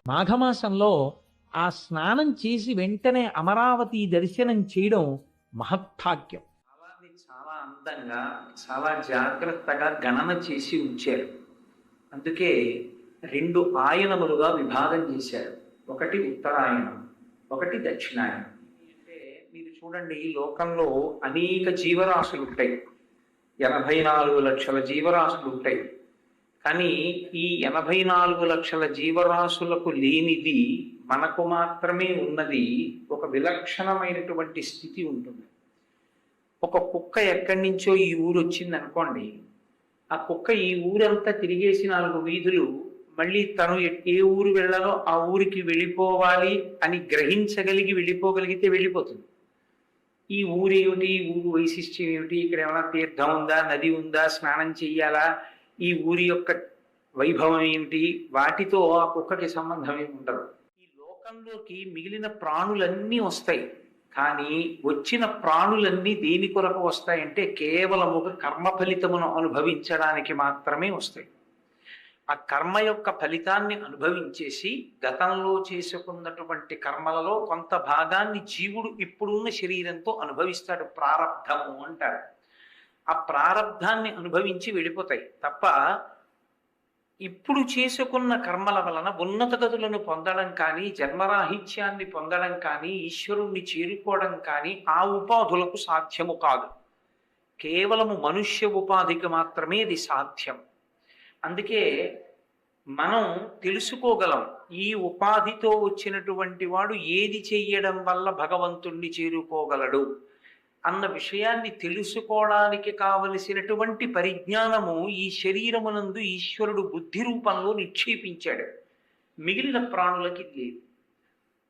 మాఘమాసంలో ఆ స్నానం చేసి వెంటనే అమరావతి దర్శనం చేయడం మహత్భాగ్యం. చాలా అందంగా చాలా జాగ్రత్తగా గణన చేసి ఉంచారు. అందుకే రెండు ఆయనములుగా విభాగం చేశారు. ఒకటి ఉత్తరాయణం, ఒకటి దక్షిణాయనం. అంటే మీరు చూడండి, ఈ లోకంలో అనేక జీవరాశులు ఉంటాయి. 84 లక్షల జీవరాశులు ఉంటాయి. కానీ ఈ 84 లక్షల జీవరాశులకు లేనిది మనకు మాత్రమే ఉన్నది. ఒక విలక్షణమైనటువంటి స్థితి ఉంటుంది. ఒక కుక్క ఎక్కడి నుంచో ఈ ఊరు వచ్చింది అనుకోండి, ఆ కుక్క ఈ ఊరంతా తిరిగేసి 4 వీధులు మళ్ళీ తను ఏ ఊరు వెళ్ళాలో ఆ ఊరికి వెళ్ళిపోవాలి అని గ్రహించగలిగి వెళ్ళిపోగలిగితే వెళ్ళిపోతుంది. ఈ ఊరేమిటి, ఊరు వైశిష్ట్యం ఏమిటి, ఇక్కడ ఏమైనా తీర్థం ఉందా, నది ఉందా, స్నానం చెయ్యాలా, ఈ ఊరి యొక్క వైభవం ఏమిటి, వాటితో ఆ కుక్కకి సంబంధం ఏమి ఉండదు. ఈ లోకంలోకి మిగిలిన ప్రాణులన్నీ వస్తాయి. కానీ వచ్చిన ప్రాణులన్నీ దేని కొరకు వస్తాయంటే కేవలము కర్మ ఫలితమును అనుభవించడానికి మాత్రమే వస్తాయి. ఆ కర్మ యొక్క ఫలితాన్ని అనుభవించేసి గతంలో చేసుకున్నటువంటి కర్మలలో కొంత భాగాన్ని జీవుడు ఇప్పుడున్న శరీరంతో అనుభవిస్తాడు. ప్రారబ్ధము అంటారు. ఆ ప్రారబ్ధాన్ని అనుభవించి వెళ్ళిపోతాయి తప్ప ఇప్పుడు చేసుకున్న కర్మల వలన ఉన్నత గతులను పొందడం కానీ, జన్మరాహిత్యాన్ని పొందడం కానీ, ఈశ్వరుణ్ణి చేరుకోవడం కానీ ఆ ఉపాధులకు సాధ్యము కాదు. కేవలము మనుష్య ఉపాధికి మాత్రమే ఇది సాధ్యం. అందుకే మనం తెలుసుకోగలం, ఈ ఉపాధితో వచ్చినటువంటి వాడు ఏది చెయ్యడం వల్ల భగవంతుణ్ణి చేరుకోగలడు అన్న విషయాన్ని తెలుసుకోవడానికి కావలసినటువంటి పరిజ్ఞానము ఈ శరీరమునందు ఈశ్వరుడు బుద్ధి రూపంలో నిక్షేపించాడు. మిగిలిన ప్రాణులకి లేదు.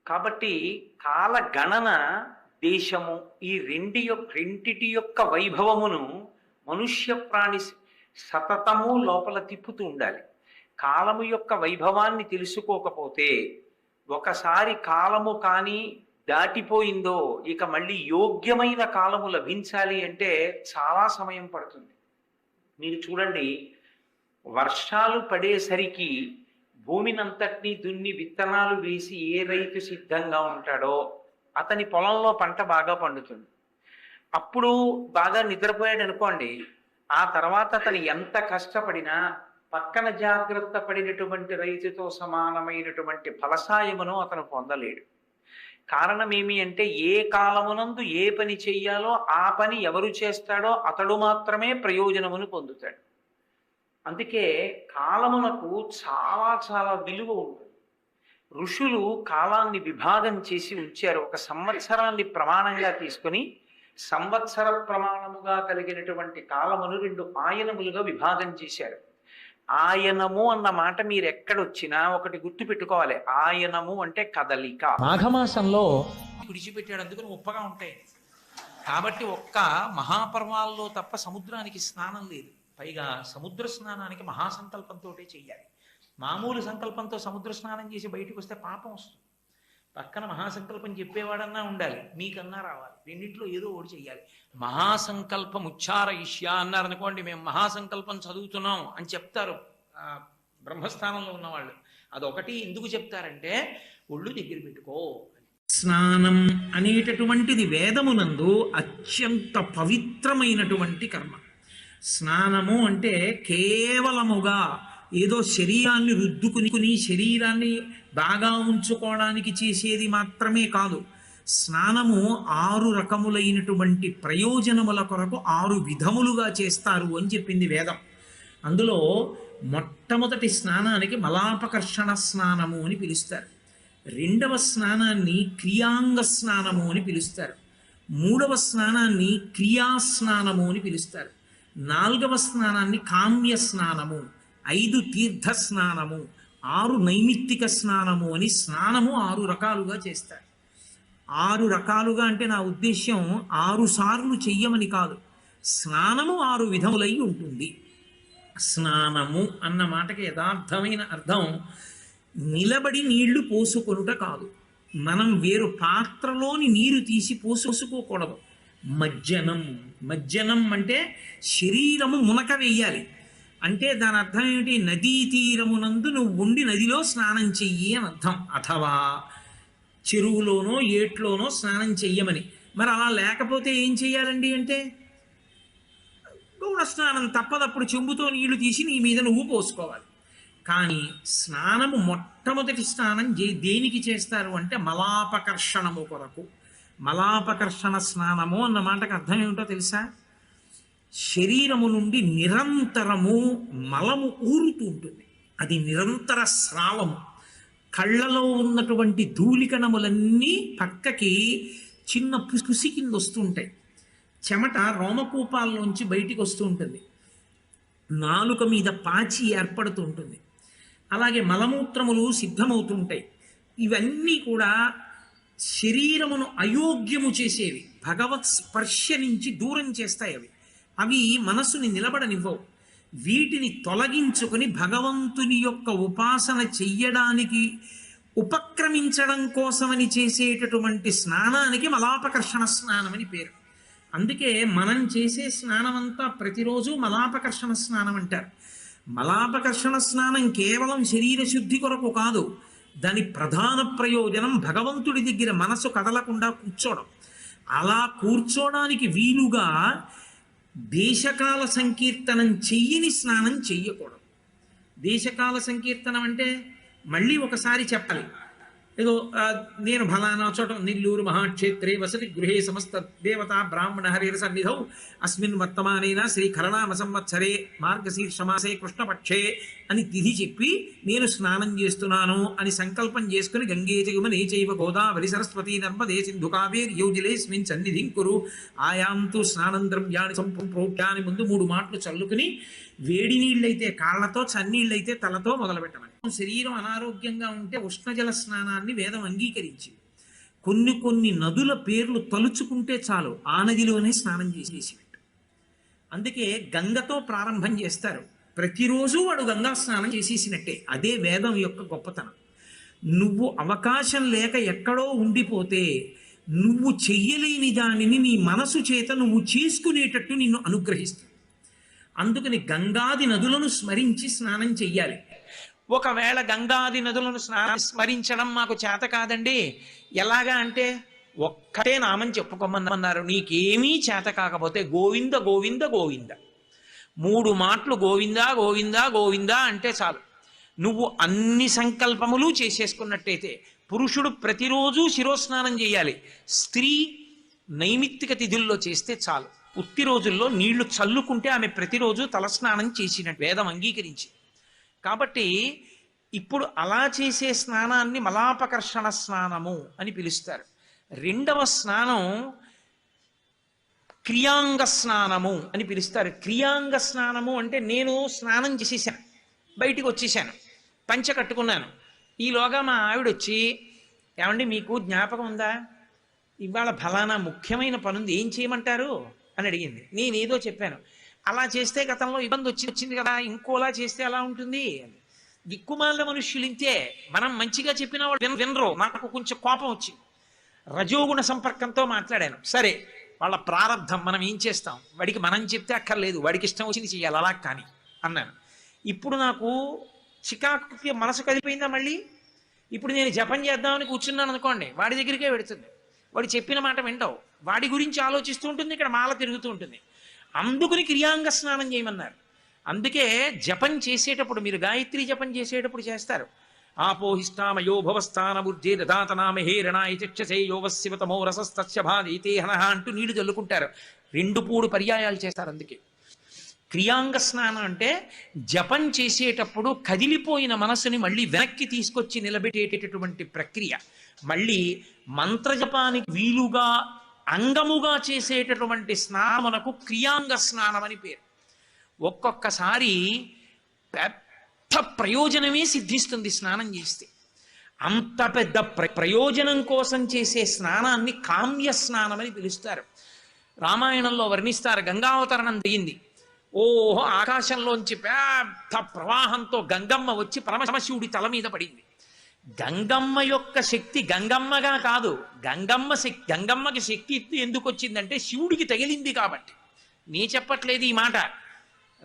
కాబట్టి కాల గణన, దేశము, ఈ రెండిటి యొక్క వైభవమును మనుష్య ప్రాణి సతతము లోపల తిప్పుతూ ఉండాలి. కాలము యొక్క వైభవాన్ని తెలుసుకోకపోతే ఒకసారి కాలము కానీ దాటిపోయిందో ఇక మళ్ళీ యోగ్యమైన కాలము లభించాలి అంటే చాలా సమయం పడుతుంది. మీరు చూడండి, వర్షాలు పడేసరికి భూమినంతటినీ దున్ని విత్తనాలు వేసి ఏ రైతు సిద్ధంగా ఉంటాడో అతని పొలంలో పంట బాగా పండుతుంది. అప్పుడు బాగా నిద్రపోయాడు అనుకోండి, ఆ తర్వాత అతను ఎంత కష్టపడినా పక్కన జాగ్రత్త పడినటువంటి రైతుతో సమానమైనటువంటి ఫలసాయమును అతను పొందలేడు. కారణం ఏమి అంటే ఏ కాలమునందు ఏ పని చెయ్యాలో ఆ పని ఎవరు చేస్తాడో అతడు మాత్రమే ప్రయోజనమును పొందుతాడు. అందుకే కాలమునకు చాలా చాలా విలువ ఉంటుంది. ఋషులు కాలాన్ని విభాగం చేసి ఉంచారు. ఒక సంవత్సరాన్ని ప్రమాణంగా తీసుకుని సంవత్సర ప్రమాణముగా కలిగినటువంటి కాలమును 2 ఆయనములుగా విభాగం చేశారు. ఆయనము అన్న మాట మీరు ఎక్కడొచ్చినా ఒకటి గుర్తు పెట్టుకోవాలి. ఆయనము అంటే కదలిక. మాఘమాసంలో విడిచిపెట్టాడు, అందుకని ఉప్పగా ఉంటాయి. కాబట్టి ఒక్క మహాపర్వాల్లో తప్ప సముద్రానికి స్నానం లేదు. పైగా సముద్ర స్నానానికి మహాసంకల్పంతో చెయ్యాలి. మామూలు సంకల్పంతో సముద్ర స్నానం చేసి బయటకు వస్తే పాపం వస్తుంది. పక్కన మహాసంకల్పం చెప్పేవాడన్నా ఉండాలి, మీకన్నా రావాలి. రెండింటిలో ఏదో ఒకటి చెయ్యాలి. మహాసంకల్పం ఉచ్చారయిష్యా అన్నారనుకోండి, మేము మహాసంకల్పం చదువుతున్నాం అని చెప్తారు బ్రహ్మస్థానంలో ఉన్నవాళ్ళు. అదొకటి ఎందుకు చెప్తారంటే ఒళ్ళు దగ్గర పెట్టుకో. స్నానం అనేటటువంటిది వేదమునందు అత్యంత పవిత్రమైనటువంటి కర్మ. స్నానము అంటే కేవలముగా ఏదో శరీరాన్ని రుద్దుకుని శరీరాన్ని బాగా ఉంచుకోవడానికి చేసేది మాత్రమే కాదు. స్నానము 6 రకములైనటువంటి ప్రయోజనముల కొరకు 6 విధములుగా చేస్తారు అని చెప్పింది వేదం. అందులో మొట్టమొదటి స్నానానికి మలాపకర్షణ స్నానము అని పిలుస్తారు. 2వ స్నానాన్ని క్రియాంగ స్నానము అని పిలుస్తారు. 3వ స్నానాన్ని క్రియాస్నానము అని పిలుస్తారు. 4వ స్నానాన్ని కామ్య స్నానము, 5 తీర్థ స్నానము, 6 నైమిత్తిక స్నానము అని స్నానము 6 రకాలుగా చేస్తారు. 6 రకాలుగా అంటే నా ఉద్దేశ్యం 6 సార్లు చెయ్యమని కాదు. స్నానము 6 విధములై ఉంటుంది. స్నానము అన్న మాటకి యథార్థమైన అర్థం నిలబడి నీళ్లు పోసుకొనుట కాదు. మనం వేరు పాత్రలోని నీరు తీసి పోసుకోకూడదు. మజ్జనం అంటే శరీరము మునక వేయాలి. అంటే దాని అర్థం ఏమిటి? నదీ తీరమునందు నువ్వు ఉండి నదిలో స్నానం చెయ్యి అని అర్థం. అథవా చెరువులోనో ఏట్లోనో స్నానం చెయ్యమని. మరి అలా లేకపోతే ఏం చెయ్యాలండి అంటే, గౌడ స్నానం తప్పదప్పుడు చెంబుతో నీళ్లు తీసి నీ మీద నువ్వు పోసుకోవాలి. కానీ స్నానము మొట్టమొదటి స్నానం దేనికి చేస్తారు అంటే మలాపకర్షణము కొరకు. మలాపకర్షణ స్నానము అన్న మాటకు అర్థం ఏమిటో తెలుసా? శరీరము నుండి నిరంతరము మలము ఊరుతూ ఉంటుంది. అది నిరంతర స్రావము. కళ్ళలో ఉన్నటువంటి ధూళికణములన్నీ పక్కకి చిన్న పుసి కింద వస్తుంటాయి. చెమట రోమకూపాల్లోంచి బయటికి వస్తూ ఉంటుంది. నాలుక మీద పాచి ఏర్పడుతూ ఉంటుంది. అలాగే మలమూత్రములు సిద్ధమవుతుంటాయి. ఇవన్నీ కూడా శరీరమును అయోగ్యము చేసేవి, భగవత్ స్పర్శ నుంచి దూరం చేస్తాయి. అవి మనసుని నిలబడనివ్వవు. వీటిని తొలగించుకొని భగవంతుని యొక్క ఉపాసన చెయ్యడానికి ఉపక్రమించడం కోసమని చేసేటటువంటి స్నానానికి మలాపకర్షణ స్నానం అని పేరు. అందుకే మనం చేసే స్నానం అంతా ప్రతిరోజు మలాపకర్షణ స్నానం అంటారు. మలాపకర్షణ స్నానం కేవలం శరీర శుద్ధి కొరకు కాదు. దాని ప్రధాన ప్రయోజనం భగవంతుడి దగ్గర మనసు కదలకుండా కూర్చోవడం. అలా కూర్చోడానికి వీలుగా దేశకాల సంకీర్తనం చెయ్యని స్నానం చెయ్యకూడదు. దేశకాల సంకీర్తనం అంటే మళ్ళీ ఒకసారి చెప్పాలి. ఏదో నేను ఫలానా చోట నెల్లూరు మహాక్షేత్రే వసతి గృహే సమస్త దేవత బ్రాహ్మణ హరిర సన్నిధౌ అస్మిన్ వర్తమానేన శ్రీ ఖలనామ సంవత్సరే మార్గశీర్షమాసే కృష్ణపక్షే అని తిథి చెప్పి నేను స్నానం చేస్తున్నాను అని సంకల్పం చేసుకుని గంగే చయుమనే చైవ గోదావరి సరస్వతి నర్మదే సింధు కావేరి యోజిలేస్మిన్ సన్నిధిం కురు ఆయాంతు స్నానం ద్రవ్యాన్ని సంప్రోక్యాన్ని ముందు 3 మాటలు చల్లుకుని వేడి నీళ్ళైతే కాళ్లతో, చన్నీళ్ళైతే తలతో మొదలుపెట్టమని. శరీరం అనారోగ్యంగా ఉంటే ఉష్ణజల స్నానాన్ని వేదం అంగీకరించి కొన్ని నదుల పేర్లు తలుచుకుంటే చాలు ఆ నదిలోనే స్నానం చేసేసినట్టు. అందుకే గంగతో ప్రారంభం చేస్తారు. ప్రతిరోజు వాడు గంగా స్నానం చేసేసినట్టే. అదే వేదం యొక్క గొప్పతనం. నువ్వు అవకాశం లేక ఎక్కడో ఉండిపోతే నువ్వు చెయ్యలేని దానిని నీ మనసు చేత నువ్వు చేసుకునేటట్టు నిన్ను అనుగ్రహిస్తుంది. అందుకని గంగాది నదులను స్మరించి స్నానం చెయ్యాలి. ఒకవేళ గంగాది నదులను స్మరించడం మాకు చేత కాదండి, ఎలాగా అంటే ఒక్కటే నామం చెప్పుకోమన్నారు. నీకేమీ చేత కాకపోతే గోవింద గోవింద గోవింద 3 మాటలు గోవింద గోవింద గోవింద అంటే చాలు. నువ్వు అన్ని సంకల్పములు చేసేసుకున్నట్టయితే. పురుషుడు ప్రతిరోజు శిరోస్నానం చేయాలి. స్త్రీ నైమిత్తిక తిథుల్లో చేస్తే చాలు. ఉత్తి రోజుల్లో నీళ్లు చల్లుకుంటే ఆమె ప్రతిరోజు తలస్నానం చేసినట్టు వేదం అంగీకరించి. కాబట్టి ఇప్పుడు అలా చేసే స్నానాన్ని మలాపకర్షణ స్నానము అని పిలుస్తారు. 2వ స్నానం క్రియాంగ స్నానము అని పిలుస్తారు. క్రియాంగ స్నానము అంటే నేను స్నానం చేసేసాను, బయటికి వచ్చేసాను, పంచె కట్టుకున్నాను. ఈలోగా మా ఆవిడ వచ్చి, ఏమండి మీకు జ్ఞాపకం ఉందా, ఇవాళ ఫలానా ముఖ్యమైన పనుంది, ఏం చేయమంటారు అని అడిగింది. నేనేదో చెప్పాను. అలా చేస్తే గతంలో ఇబ్బంది వచ్చింది కదా, ఇంకోలా చేస్తే ఎలా ఉంటుంది. దిక్కుమాల మనుష్యులు ఇంతే. మనం మంచిగా చెప్పిన వాళ్ళు వినరు. నాకు కొంచెం కోపం వచ్చింది. రజోగుణ సంపర్కంతో మాట్లాడాను. సరే, వాళ్ళ ప్రారంధం, మనం ఏం చేస్తాం, వాడికి మనం చెప్తే అక్కర్లేదు, వాడికి ఇష్టం వచ్చింది చెయ్యాలి, అలా కానీ అన్నాను. ఇప్పుడు నాకు చికాకుకి మనసు కదిలిపోయిందా మళ్ళీ. ఇప్పుడు నేను జపం చేద్దామని కూర్చున్నాను అనుకోండి, వాడి దగ్గరికే పెడుతుంది. వాడు చెప్పిన మాట వింటావు, వాడి గురించి ఆలోచిస్తూ ఉంటుంది, ఇక్కడ మాల తిరుగుతూ ఉంటుంది. అందుకుని క్రియాంగ స్నానం చేయమన్నారు. అందుకే జపం చేసేటప్పుడు, మీరు గాయత్రి జపం చేసేటప్పుడు చేస్తారు. ఆపోహిష్టామయో భవస్థానబుర్జే దదాతనామహేరణాయ చక్షసే యోవశివతమో రసస్తస్య భాదైతే హనః అంటూ నీళ్లు చల్లుకుంటారు. 2 పర్యాయాలు చేస్తారు. అందుకే క్రియాంగ స్నానం అంటే జపం చేసేటప్పుడు కదిలిపోయిన మనసుని మళ్ళీ వెనక్కి తీసుకొచ్చి నిలబెట్టేటటువంటి ప్రక్రియ. మళ్ళీ మంత్రజపానికి వీలుగా అంగముగా చేసేటటువంటి స్నానమునకు క్రియాంగ స్నానం అని పేరు. ఒక్కొక్కసారి పెద్ద ప్రయోజనమే సిద్ధిస్తుంది స్నానం చేస్తే. అంత పెద్ద ప్రయోజనం కోసం చేసే స్నానాన్ని కామ్య స్నానం అని పిలుస్తారు. రామాయణంలో వర్ణిస్తారు. గంగావతరణం దిగింది. ఓహో, ఆకాశంలోంచి పెద్ద ప్రవాహంతో గంగమ్మ వచ్చి పరమశివుడి తల మీద పడింది. గంగమ్మ యొక్క శక్తి గంగమ్మగా కాదు, గంగమ్మకి శక్తి ఎందుకు వచ్చిందంటే శివుడికి తగిలింది కాబట్టి. నీ చెప్పట్లేదు ఈ మాట,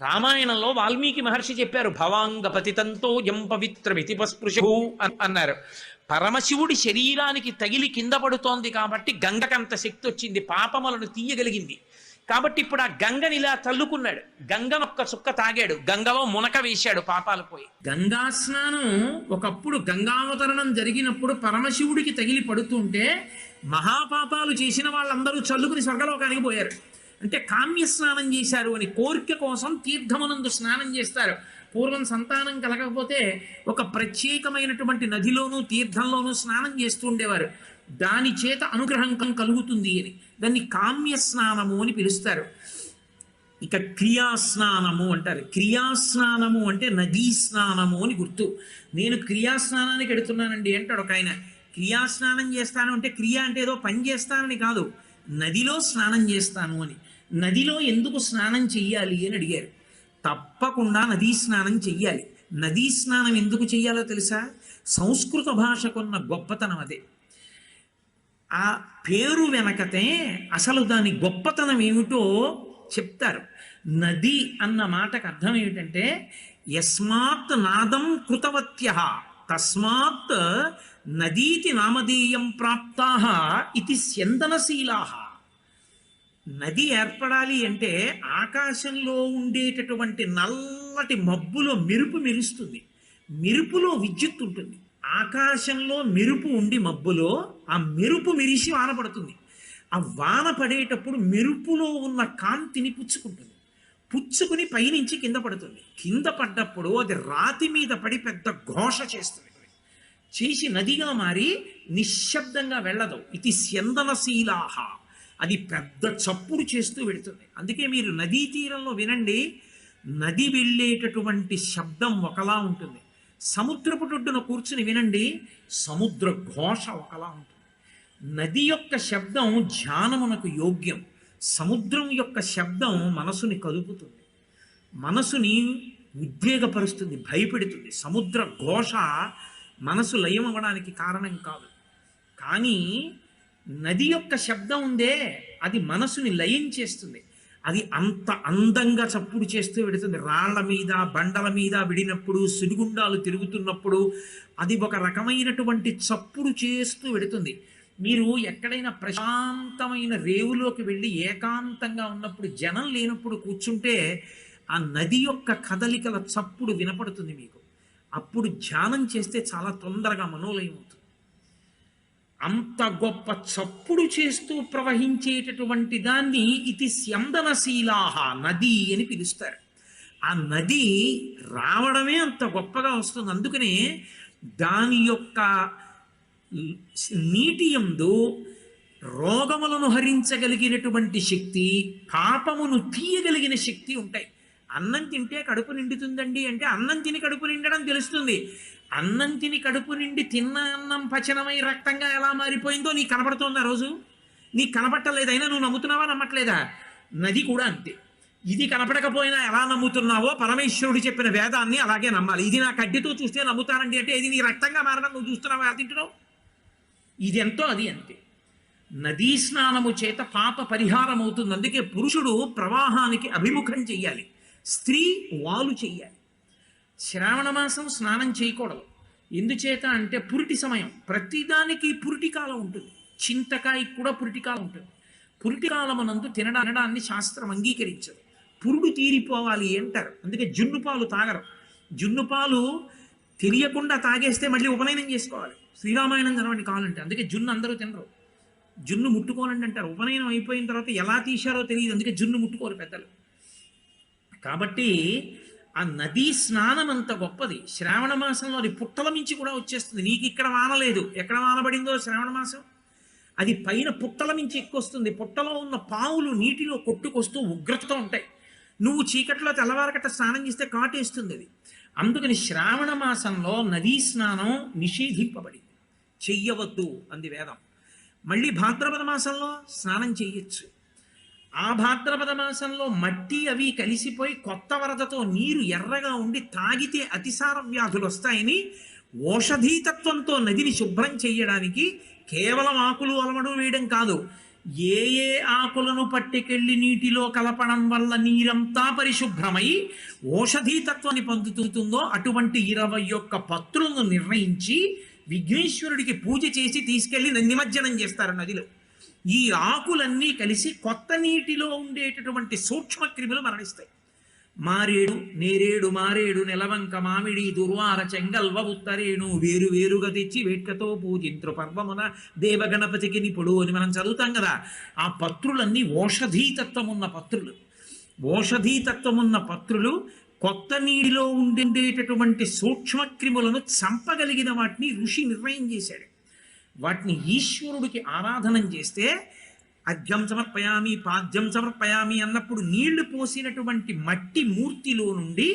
రామాయణంలో వాల్మీకి మహర్షి చెప్పారు, భవాంగ పతితంతో యం పవిత్రమితి పస్పృశు అన్నారు. పరమశివుడి శరీరానికి తగిలి కింద పడుతోంది కాబట్టి గంగకంత శక్తి వచ్చింది, పాపములను తీయగలిగింది. కాబట్టి ఇప్పుడు ఆ గంగని ఇలా తల్లుకున్నాడు, గంగనొక్క చుక్క తాగాడు, గంగలో మునక వేశాడు, పాపాలు పోయి. గంగా స్నానం ఒకప్పుడు గంగావతరణం జరిగినప్పుడు పరమశివుడికి తగిలి పడుతుంటే మహాపాపాలు చేసిన వాళ్ళందరూ చల్లుకుని స్వర్గలోకానికి పోయారు. అంటే కామ్య స్నానం చేశారు అని, కోరిక కోసం తీర్థమునందు స్నానం చేస్తారు. పూర్వం సంతానం కలగకపోతే ఒక ప్రత్యేకమైనటువంటి నదిలోనూ తీర్థంలోనూ స్నానం చేస్తూ ఉండేవారు, దాని చేత అనుగ్రహం కలుగుతుంది అని. దాన్ని కామ్య స్నానము అని పిలుస్తారు. ఇక క్రియాస్నానము అంటారు. క్రియాస్నానము అంటే నదీ స్నానము అని గుర్తు. నేను క్రియాస్నానానికి ఎడుతున్నానండి అంటాడు ఒక ఆయన. క్రియాస్నానం చేస్తాను అంటే క్రియ అంటే ఏదో పని చేస్తానని కాదు, నదిలో స్నానం చేస్తాను అని. నదిలో ఎందుకు స్నానం చెయ్యాలి అని అడిగారు. తప్పకుండా నదీ స్నానం చెయ్యాలి. నదీ స్నానం ఎందుకు చెయ్యాలో తెలుసా? సంస్కృత భాషకున్న గొప్పతనం అదే. ఆ పేరు వెనకతే అసలు దాని గొప్పతనం ఏమిటో చెప్తారు. నది అన్న మాటకు అర్థం ఏమిటంటే, యస్మాత్ నాదం కృతవత్యః తస్మాత్ నదీతి నామధేయం ప్రాప్తాః ఇది స్యందనశీలాః. నది ఏర్పడాలి అంటే ఆకాశంలో ఉండేటటువంటి నల్లటి మబ్బులో మెరుపు మెరుస్తుంది, మెరుపులో విద్యుత్ ఉంటుంది. ఆకాశంలో మెరుపు ఉండి మబ్బులో ఆ మెరుపు మెరిసి వాన పడుతుంది. ఆ వాన పడేటప్పుడు మెరుపులో ఉన్న కాంతిని పుచ్చుకుంటుంది, పుచ్చుకుని పైనుంచి కింద పడుతుంది. కింద పడ్డప్పుడు అది రాతి మీద పడి పెద్ద ఘోష చేస్తుంది, చేసి నదిగా మారి నిశ్శబ్దంగా వెళ్ళదు. ఇది స్యందనశీలాహ, అది పెద్ద చప్పుడు చేస్తూ వెళుతుంది. అందుకే మీరు నదీ తీరంలో వినండి, నది వెళ్ళేటటువంటి శబ్దం ఒకలా ఉంటుంది. సముద్రపు ఒడ్డున కూర్చుని వినండి, సముద్ర ఘోష ఒకలా ఉంటుంది. నది యొక్క శబ్దం ధ్యానమునకు యోగ్యం, సముద్రం యొక్క శబ్దం మనసుని కదుపుతుంది, మనసుని ఉద్వేగపరుస్తుంది, భయపెడుతుంది. సముద్ర ఘోష మనసు లయం అవ్వడానికి కారణం కాదు, కానీ నది యొక్క శబ్దం ఉందే అది మనసుని లయం చేస్తుంది. అది అంత అందంగా చప్పుడు చేస్తూ వెడుతుంది. రాళ్ల మీద బండల మీద విడినప్పుడు, సుడిగుండాలు తిరుగుతున్నప్పుడు అది ఒక రకమైనటువంటి చప్పుడు చేస్తూ వెడుతుంది. మీరు ఎక్కడైనా ప్రశాంతమైన రేవులోకి వెళ్ళి ఏకాంతంగా ఉన్నప్పుడు, జనం లేనప్పుడు కూర్చుంటే ఆ నది యొక్క కదలికల చప్పుడు వినపడుతుంది మీకు. అప్పుడు ధ్యానం చేస్తే చాలా తొందరగా మనోలయం అవుతుంది. అంత గొప్ప చప్పుడు చేస్తూ ప్రవహించేటటువంటి దాన్ని ఇది స్యందనశీలాహ, నది అని పిలుస్తారు. ఆ నది రావడమే అంత గొప్పగా వస్తుంది. అందుకనే దాని యొక్క నీటి యందు రోగములను హరించగలిగినటువంటి శక్తి, పాపమును తీయగలిగిన శక్తి ఉంటాయి. అన్నం తింటే కడుపు నిండుతుందండి అంటే అన్నం తిని కడుపు నిండడం తెలుస్తుంది. అన్నం తిని కడుపు నిండి తిన్న అన్నం పచనమై రక్తంగా ఎలా మారిపోయిందో నీకు కనపడుతోంది ఆ రోజు? నీకు కనపట్టలేదు, అయినా నువ్వు నమ్ముతున్నావా నమ్మట్లేదా? నది కూడా అంతే. ఇది కనపడకపోయినా ఎలా నమ్ముతున్నావో పరమేశ్వరుడు చెప్పిన వేదాన్ని అలాగే నమ్మాలి. ఇది నా కడ్డితో చూస్తే నమ్ముతానండి అంటే ఇది నీ రక్తంగా మారడం నువ్వు చూస్తున్నావా, ఎలా తింటున్నావు? ఇది ఎంతో అది అంతే. నదీ స్నానము చేత పాప పరిహారం అవుతుంది. అందుకే పురుషుడు ప్రవాహానికి అభిముఖం చెయ్యాలి, స్త్రీ వాలు చెయ్యాలి. శ్రావణ మాసం స్నానం చేయకూడదు. ఎందుచేత అంటే పురిటి సమయం. ప్రతిదానికి పురిటి కాలం ఉంటుంది. చింతకాయకి కూడా పురిటి కాలం ఉంటుంది. పురిటి కాలమునందు తినడాన్ని శాస్త్రం అంగీకరించదు. పురుడు తీరిపోవాలి అంటారు. అందుకే జున్ను పాలు తాగరు. జున్ను పాలు తెలియకుండా తాగేస్తే మళ్ళీ ఉపనయనం చేసుకోవాలి. శ్రీరామాయణం చదవండి కావాలంటే. అందుకే జున్ను అందరూ తినరు. జున్ను ముట్టుకోనండి అంటారు. ఉపనయనం అయిపోయిన తర్వాత ఎలా తీశారో తెలియదు, అందుకే జున్ను ముట్టుకోరు పెద్దలు. కాబట్టి ఆ నదీ స్నానం అంత గొప్పది. శ్రావణ మాసంలో అది పుట్టల మించి కూడా వచ్చేస్తుంది. నీకు ఇక్కడ వానలేదు, ఎక్కడ వానబడిందో శ్రావణ మాసం, అది పైన పుట్టల మించి ఎక్కువస్తుంది. పుట్టలో ఉన్న పావులు నీటిలో కొట్టుకొస్తూ ఉగ్రతతో ఉంటాయి. నువ్వు చీకట్లో తెల్లవారకట్ట స్నానం చేస్తే కాటేస్తుంది అది. అందుకని శ్రావణ మాసంలో నదీ స్నానం నిషేధింపబడింది, చెయ్యవద్దు అంది వేదం. మళ్ళీ భాద్రపద మాసంలో స్నానం చెయ్యొచ్చు. ఆ భాద్రపద మాసంలో మట్టి అవి కలిసిపోయి కొత్త వరదతో నీరు ఎర్రగా ఉండి తాగితే అతిసార వ్యాధులు వస్తాయని ఓషధీతత్వంతో నదిని శుభ్రం చెయ్యడానికి కేవలం ఆకులు అలమడం వేయడం కాదు, ఏ ఏ ఆకులను పట్టుకెళ్ళి నీటిలో కలపడం వల్ల నీరంతా పరిశుభ్రమై ఓషధీ తత్వాన్ని పొందుతుందో అటువంటి 21 పత్రులను నిర్ణయించి విఘ్నేశ్వరుడికి పూజ చేసి తీసుకెళ్లి నిమజ్జనం చేస్తారు నదిలో. ఈ ఆకులన్నీ కలిసి కొత్త నీటిలో ఉండేటటువంటి సూక్ష్మ క్రిములు మరణిస్తాయి. మారేడు, నేరేడు, మారేడు, నెలవంక, మామిడి, దుర్వార, చెంగల్వ, ఉత్తరేణు వేరు వేరుగా తెచ్చి వేట్కతో పూజింత్రు పర్వమున దేవగణపతికి నిపుడు అని మనం చదువుతాం కదా. ఆ పత్రులన్నీ ఓషధీతత్వం ఉన్న పత్రులు. ఓషధీతత్వం ఉన్న పత్రులు కొత్త నీటిలో ఉండేటటువంటి సూక్ష్మక్రిములను చంపగలిగిన వాటిని ఋషి నిర్ణయం చేశాడు. వాటిని ఈశ్వరుడికి ఆరాధనం చేస్తే అర్ఘ్యం సమర్పయామి, పాద్యం సమర్పయామి అన్నప్పుడు నీళ్లు పోసినటువంటి మట్టి మూర్తిలో నుండి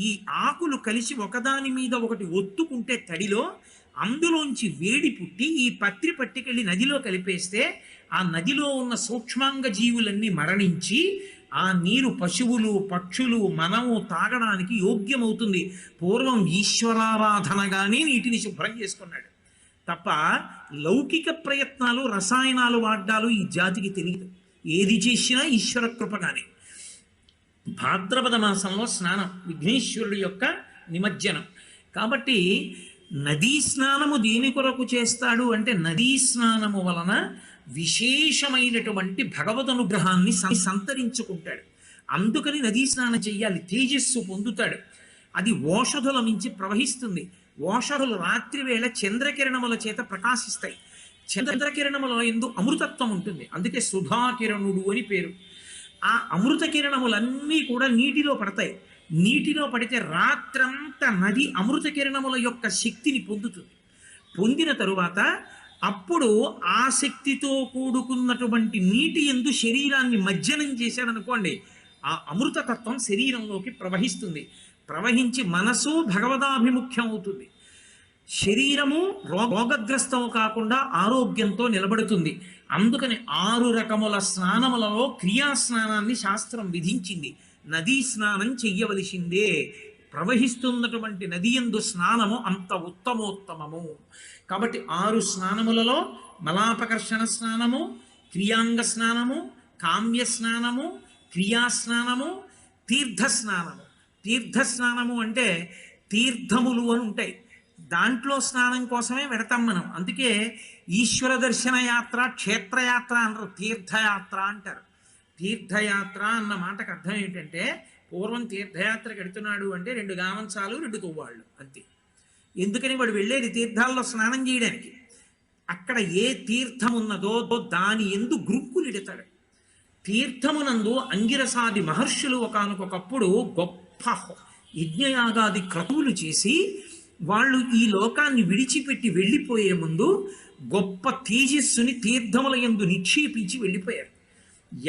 ఈ ఆకులు కలిసి ఒకదాని మీద ఒకటి ఒత్తుకుంటే తడిలో అందులోంచి వేడి పుట్టి ఈ పత్రి పట్టుకెళ్ళి నదిలో కలిపేస్తే ఆ నదిలో ఉన్న సూక్ష్మాంగ జీవులన్నీ మరణించి ఆ నీరు పశువులు, పక్షులు, మనము తాగడానికి యోగ్యమవుతుంది. పూర్వం ఈశ్వరారాధనగానే నీటిని శుభ్రం చేసుకున్నాడు తప్ప లౌకిక ప్రయత్నాలు, రసాయనాలు వాడ్డాలు ఈ జాతికి తెలియదు. ఏది చేసినా ఈశ్వర కృపగానే. భాద్రపద మాసంలో స్నానం విఘ్నేశ్వరుడి యొక్క నిమజ్జనం. కాబట్టి నదీ స్నానము దేని కొరకు చేస్తాడు అంటే నదీ స్నానము వలన విశేషమైనటువంటి భగవద్ అనుగ్రహాన్ని సంతరించుకుంటాడు. అందుకని నదీ స్నానం చెయ్యాలి. తేజస్సు పొందుతాడు. అది ఓషధుల నుంచి ప్రవహిస్తుంది. ఓషధులు రాత్రి వేళ చంద్రకిరణముల చేత ప్రకాశిస్తాయి. చంద్రకిరణముల యందు అమృతత్వం ఉంటుంది. అందుకే సుధాకిరణుడు అని పేరు. ఆ అమృత కిరణములన్నీ కూడా నీటిలో పడతాయి. నీటిలో పడితే రాత్రంతా నది అమృత కిరణముల యొక్క శక్తిని పొందుతుంది. పొందిన తరువాత అప్పుడు ఆ శక్తితో కూడుకున్నటువంటి నీటి యందు శరీరాన్ని మజ్జనం చేశాడనుకోండి, ఆ అమృతతత్వం శరీరంలోకి ప్రవహిస్తుంది. ప్రవహించి మనసు భగవదాభిముఖ్యం అవుతుంది. శరీరము రోగగ్రస్తము కాకుండా ఆరోగ్యంతో నిలబడుతుంది. అందుకని 6 రకముల స్నానములలో క్రియాస్నానాన్ని శాస్త్రం విధించింది. నదీ స్నానం చెయ్యవలసిందే. ప్రవహిస్తున్నటువంటి నది యందు స్నానము అంత ఉత్తమోత్తమము. కాబట్టి 6 స్నానములలో మలాపకర్షణ స్నానము, క్రియాంగ స్నానము, కామ్య స్నానము, క్రియాస్నానము, తీర్థస్నానము. తీర్థస్నానము అంటే తీర్థములు అని ఉంటాయి. దాంట్లో స్నానం కోసమే వెడతాం మనం. అందుకే ఈశ్వర దర్శన యాత్ర, క్షేత్రయాత్ర అనరు, తీర్థయాత్ర అంటారు. తీర్థయాత్ర అన్న మాటకు అర్థం ఏంటంటే పూర్వం తీర్థయాత్రకు వెడుతున్నాడు అంటే 2 గామంచాలు 2 తువ్వాళ్ళు అంతే. ఎందుకని వాడు వెళ్ళేది తీర్థాల్లో స్నానం చేయడానికి. అక్కడ ఏ తీర్థం ఉన్నదో దాని ఎందు గ్రుక్కులిడతాడు. తీర్థమునందు అంగిరసాది మహర్షులు ఒకానొకప్పుడు గొప్ప యజ్ఞయాగాది క్రతువులు చేసి వాళ్ళు ఈ లోకాన్ని విడిచిపెట్టి వెళ్ళిపోయే ముందు గొప్ప తేజస్సుని తీర్థముల యందు నిక్షేపించి వెళ్ళిపోయారు.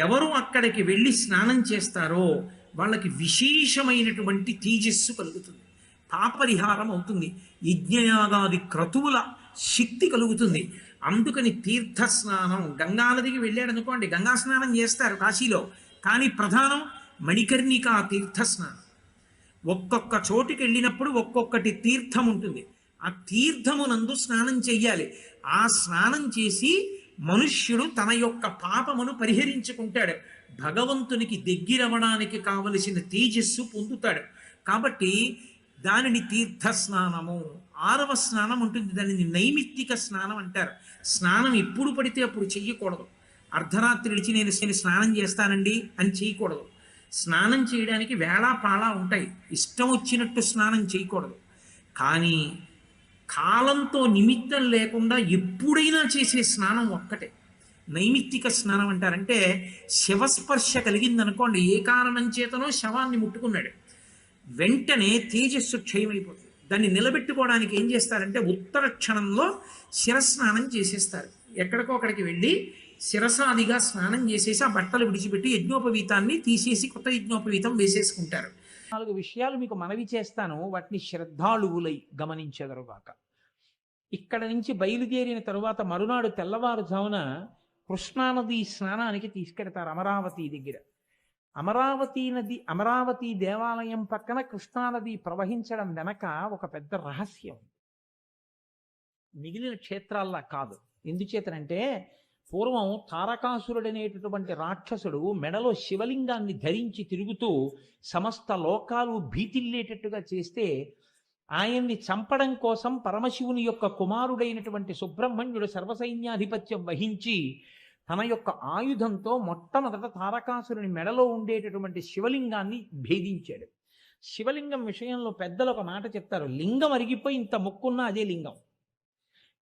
ఎవరు అక్కడికి వెళ్ళి స్నానం చేస్తారో వాళ్ళకి విశేషమైనటువంటి తేజస్సు కలుగుతుంది, పాపరిహారం అవుతుంది, యజ్ఞయాగాది క్రతువుల శక్తి కలుగుతుంది. అందుకని తీర్థ స్నానం. గంగానదికి వెళ్ళాడు అనుకోండి, గంగా స్నానం చేస్తారు కాశీలో, కానీ ప్రధానం మణికర్ణికా తీర్థ స్నానం. ఒక్కొక్క చోటికి వెళ్ళినప్పుడు ఒక్కొక్కటి తీర్థం ఉంటుంది. ఆ తీర్థమునందు స్నానం చెయ్యాలి. ఆ స్నానం చేసి మనుష్యుడు తన యొక్క పాపమును పరిహరించుకుంటాడు. భగవంతునికి దగ్గరవడానికి కావలసిన తేజస్సు పొందుతాడు. కాబట్టి దానిని తీర్థ స్నానము. 6వ స్నానం ఉంటుంది, దానిని నైమిత్తిక స్నానం అంటారు. స్నానం ఎప్పుడు పడితే అప్పుడు చెయ్యకూడదు. అర్ధరాత్రి విడిచి నేను స్నానం చేస్తానండి అని చేయకూడదు. స్నానం చేయడానికి వేళాపాళా ఉంటాయి. ఇష్టం వచ్చినట్టు స్నానం చేయకూడదు. కానీ కాలంతో నిమిత్తం లేకుండా ఎప్పుడైనా చేసే స్నానం ఒక్కటే నైమిత్తిక స్నానం అంటారంటే శివస్పర్శ కలిగిందనుకోండి, ఏ కారణం చేతనో శవాన్ని ముట్టుకున్నాడు, వెంటనే తేజస్సు క్షయమైపోతుంది. దాన్ని నిలబెట్టుకోవడానికి ఏం చేస్తారంటే ఉత్తర క్షణంలో శిరస్నానం చేసేస్తారు. ఎక్కడికో అక్కడికి వెళ్ళి శిరసాదిగా స్నానం చేసేసి ఆ బట్టలు విడిచిపెట్టి యజ్ఞోపవీతాన్ని తీసేసి కొత్త యజ్ఞోపవీతం వేసేసుకుంటారు. 4 విషయాలు మీకు మనవి చేస్తాను, వాటిని శ్రద్ధాళువులై గమనించెదరుగాక. ఇక్కడ నుంచి బయలుదేరిన తరువాత మరునాడు తెల్లవారుజామున కృష్ణానది స్నానానికి తీసుకెడతారు అమరావతి దగ్గర. అమరావతి దేవాలయం పక్కన కృష్ణానది ప్రవహించడం వెనక ఒక పెద్ద రహస్యం. మిగిలిన క్షేత్రాల్లా కాదు. ఎందుచేతనంటే పూర్వం తారకాసురుడనేటటువంటి రాక్షసుడు మెడలో శివలింగాన్ని ధరించి తిరుగుతూ సమస్త లోకాలు భీతిల్లేటట్టుగా చేస్తే ఆయన్ని చంపడం కోసం పరమశివుని యొక్క కుమారుడైనటువంటి సుబ్రహ్మణ్యుడు సర్వసైన్యాధిపత్యం వహించి తన యొక్క ఆయుధంతో మొట్టమొదట తారకాసురుని మెడలో ఉండేటటువంటి శివలింగాన్ని భేదించాడు. శివలింగం విషయంలో పెద్దలు ఒక మాట చెప్తారు, లింగం అరిగిపోయి ఇంత ముక్కున్నా అదే లింగం.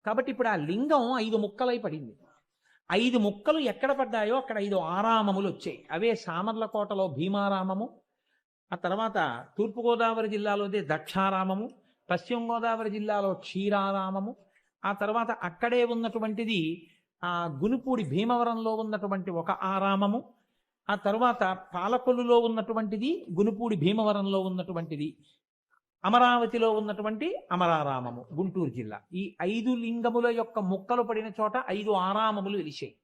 కాబట్టి ఇప్పుడు ఆ లింగం 5 ముక్కలై పడింది. 5 ముక్కలు ఎక్కడ పడ్డాయో అక్కడ 5 ఆరామములు వచ్చాయి. అవే సామర్లకోటలో భీమారామము, ఆ తర్వాత తూర్పుగోదావరి జిల్లాలోదే దక్షారామము, పశ్చిమ గోదావరి జిల్లాలో క్షీరారామము, ఆ తర్వాత అక్కడే ఉన్నటువంటిది ఆ గునుపూడి భీమవరంలో ఉన్నటువంటి ఒక ఆరామము, ఆ తర్వాత పాలకొల్లులో ఉన్నటువంటిది, గునుపూడి భీమవరంలో ఉన్నటువంటిది, అమరావతిలో ఉన్నటువంటి అమరారామము గుంటూరు జిల్లా. ఈ 5 లింగముల యొక్క ముక్కలు పడిన చోట 5 ఆరామములు వెలిశాయి.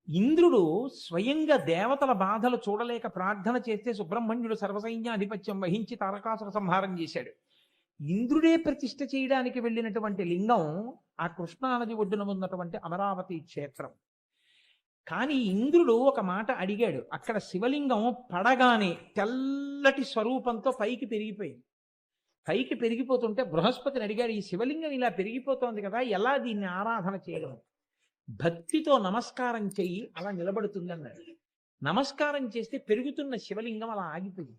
ఇంద్రుడు స్వయంగా దేవతల బాధలు చూడలేక ప్రార్థన చేస్తే సుబ్రహ్మణ్యుడు సర్వసైన్యాధిపత్యం వహించి తారకాసుర సంహారం చేశాడు. ఇంద్రుడే ప్రతిష్ఠ చేయడానికి వెళ్ళినటువంటి లింగం ఆ కృష్ణానది ఒడ్డున ఉన్నటువంటి అమరావతి క్షేత్రం. కానీ ఇంద్రుడు ఒక మాట అడిగాడు. అక్కడ శివలింగం పడగానే తెల్లటి స్వరూపంతో పైకి పెరిగిపోయింది. పైకి పెరిగిపోతుంటే బృహస్పతిని అడిగాడు, ఈ శివలింగం ఇలా పెరిగిపోతోంది కదా, ఎలా దీన్ని ఆరాధన చేయడం? భక్తితో నమస్కారం చెయ్యి, అలా నిలబడుతుంది అన్నాడు. నమస్కారం చేస్తే పెరుగుతున్న శివలింగం అలా ఆగిపోయింది.